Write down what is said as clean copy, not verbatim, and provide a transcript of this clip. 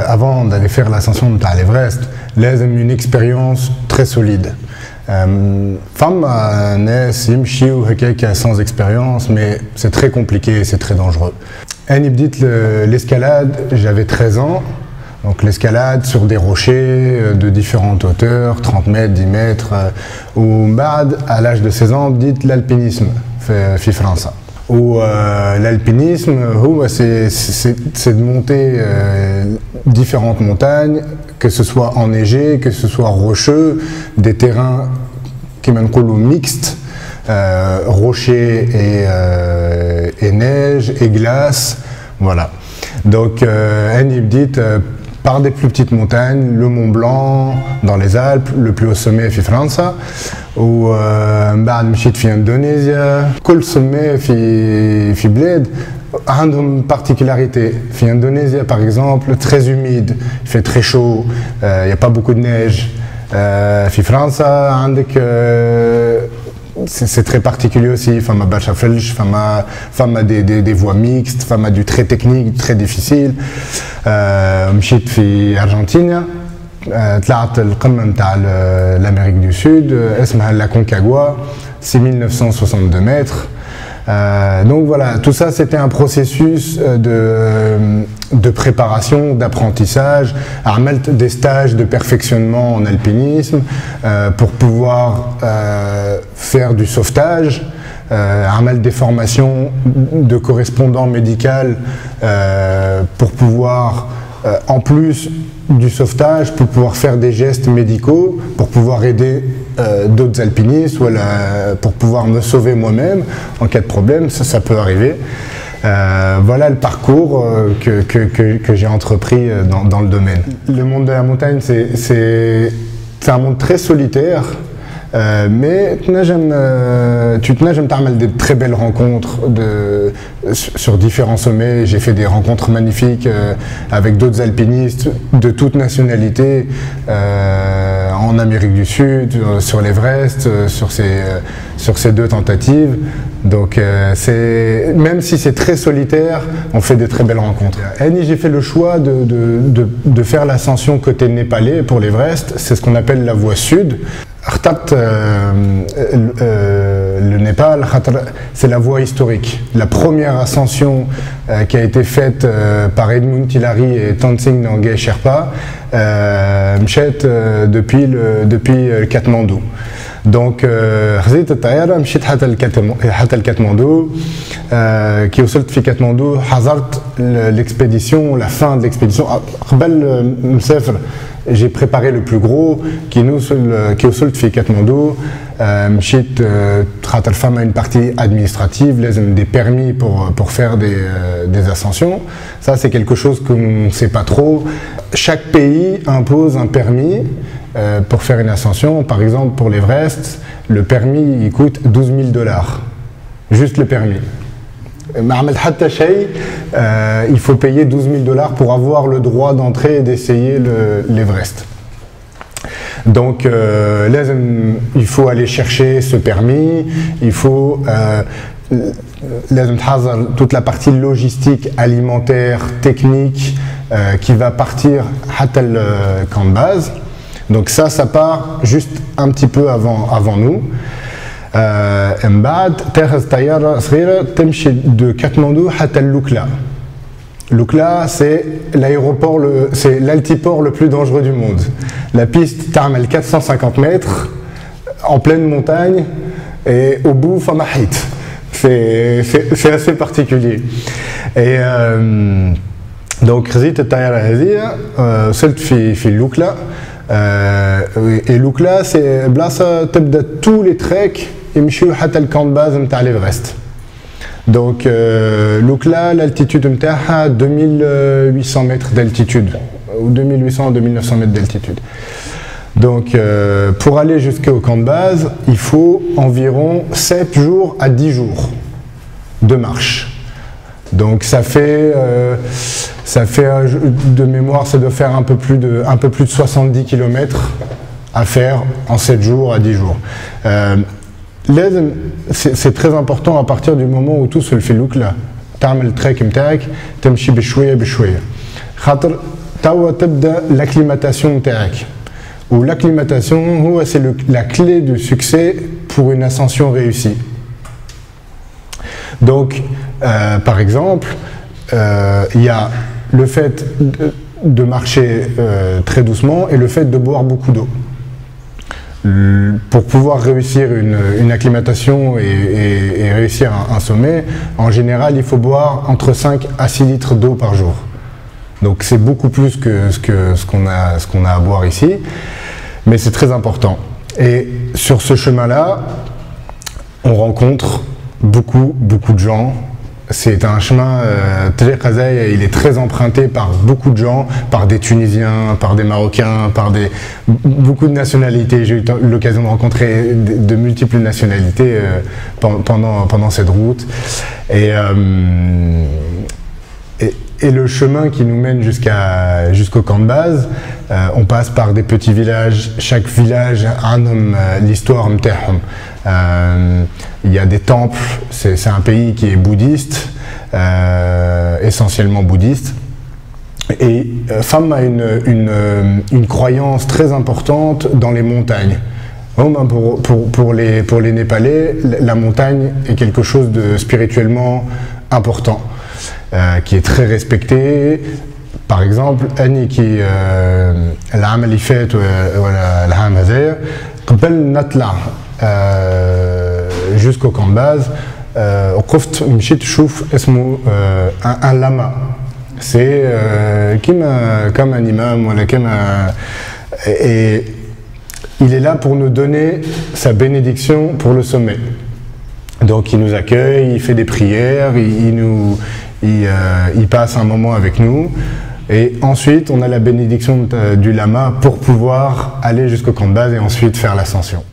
Avant d'aller faire l'ascension de l'Everest, il y a une expérience très solide. Femme, sans expérience, mais c'est très compliqué, c'est très dangereux. L'escalade, j'avais 13 ans. Donc l'escalade sur des rochers de différentes hauteurs, 30 mètres, 10 mètres. Ou à l'âge de 16 ans, dites l'alpinisme, en France. Où l'alpinisme, c'est de monter différentes montagnes, que ce soit enneigé, que ce soit rocheux, des terrains qui mixtes, rochers et neige et glace, voilà. Donc, par des plus petites montagnes, le Mont Blanc dans les Alpes, le plus haut sommet في فرنسا وبعد مشيت في اندونيسيا كل sommet في بلاد عندهم particularité. في Indonésie par exemple, très humide, il fait très chaud, il n'y a pas beaucoup de neige. في فرنسا عندك c'est très particulier aussi, femme à des voies mixtes, femme à du très technique, très difficile. مشيت في أرجنتين طلعت القمة نتاع l'Amérique du Sud اسمها la Concagua, 6962 mètres. Donc voilà, tout ça c'était un processus de préparation, d'apprentissage, des stages de perfectionnement en alpinisme pour pouvoir faire du sauvetage, des formations de correspondant médical pour pouvoir, en plus du sauvetage, pour pouvoir faire des gestes médicaux, pour pouvoir aider d'autres alpinistes, ou pour pouvoir me sauver moi-même en cas de problème, ça peut arriver. Voilà le parcours que j'ai entrepris dans le domaine. Le monde de la montagne, c'est un monde très solitaire, mais tu as des très belles rencontres sur différents sommets. J'ai fait des rencontres magnifiques avec d'autres alpinistes de toutes nationalités en Amérique du Sud, sur l'Everest, sur ces deux tentatives. Donc même si c'est très solitaire, on fait des très belles rencontres. J'ai fait le choix de faire l'ascension côté népalais pour l'Everest. C'est ce qu'on appelle la voie sud. Le Népal, c'est la voie historique. La première ascension qui a été faite par Edmund Hillary et Tenzing Norgay Sherpa, depuis Katmandou. Donc, خذيت الطيارة مشيت حتى الكاتماندو كي وصلت في كاتماندو حضرت l'expédition, la fin de l'expédition. قبل مسافر j'ai préparé le plus gros qui وصلت في كاتماندو مشيت خاطر فما une partie administrative, لازم des permis pour faire des ascensions. Ça c'est quelque chose qu'on ne sait pas trop. Chaque pays impose un permis pour faire une ascension. Par exemple, pour l'Everest, le permis il coûte $12 000. Juste le permis. Il faut payer $12 000 pour avoir le droit d'entrer et d'essayer l'Everest. Donc, il faut aller chercher ce permis, il faut toute la partie logistique, alimentaire, technique qui va partir à tel camp de base. Donc ça part juste un petit peu avant nous. De Katmandou à Lukla. Lukla, c'est l'altiport le plus dangereux du monde. La piste tarmel 450 mètres en pleine montagne et au bout Famahit. C'est assez particulier. Et donc Rizit Tayara Hazia, celle في Lukla. Et Lukla, c'est blasa تبدا tous les treks يمشيو حتى le camp de base نتاع l'Everest. Donc Lukla, l'altitude نتاعها 2800 mètres d'altitude, ou 2800 à 2900 mètres d'altitude. Donc pour aller jusqu'au camp de base, il faut environ 7 jours à 10 jours de marche. Donc ça fait de mémoire, ça doit faire un peu plus de 70 km à faire en 7 jours à 10 jours. C'est très important à partir du moment où tout se fait look là. تعمل التراك نتاعك تمشي بشويه بشويه. خاطر توا تبدا l'acclimatation تاعك. Ou l'acclimatation, c'est la clé du succès pour une ascension réussie. Donc, par exemple, il y a le fait de marcher très doucement et le fait de boire beaucoup d'eau. Pour pouvoir réussir une acclimatation et réussir un sommet, en général, il faut boire entre 5 à 6 litres d'eau par jour. Donc c'est beaucoup plus que ce qu'on a à boire ici, mais c'est très important. Et sur ce chemin-là, on rencontre beaucoup de gens. C'est un chemin, il est très emprunté par beaucoup de gens, par des Tunisiens, par des Marocains, par beaucoup de nationalités. J'ai eu l'occasion de rencontrer de multiples nationalités pendant cette route. Et le chemin qui nous mène jusqu'au camp de base, on passe par des petits villages. Chaque village a l'histoire mtahum. Il y a des temples, c'est un pays qui est bouddhiste, essentiellement bouddhiste. Et Femme a une croyance très importante dans les montagnes. Pour les Népalais, la montagne est quelque chose de spirituellement important. Qui est très respecté. Par exemple, Annie qui l'âme اللي فات ولا العام هذايا قبل نطلع jusqu'au camp de base وقفت مشيت نشوف اسمه un lama. C'est comme un imam ولا et il est là pour nous donner sa bénédiction pour le sommet. Donc il nous accueille, il fait des prières, il passe un moment avec nous et ensuite on a la bénédiction du lama pour pouvoir aller jusqu'au camp de base et ensuite faire l'ascension.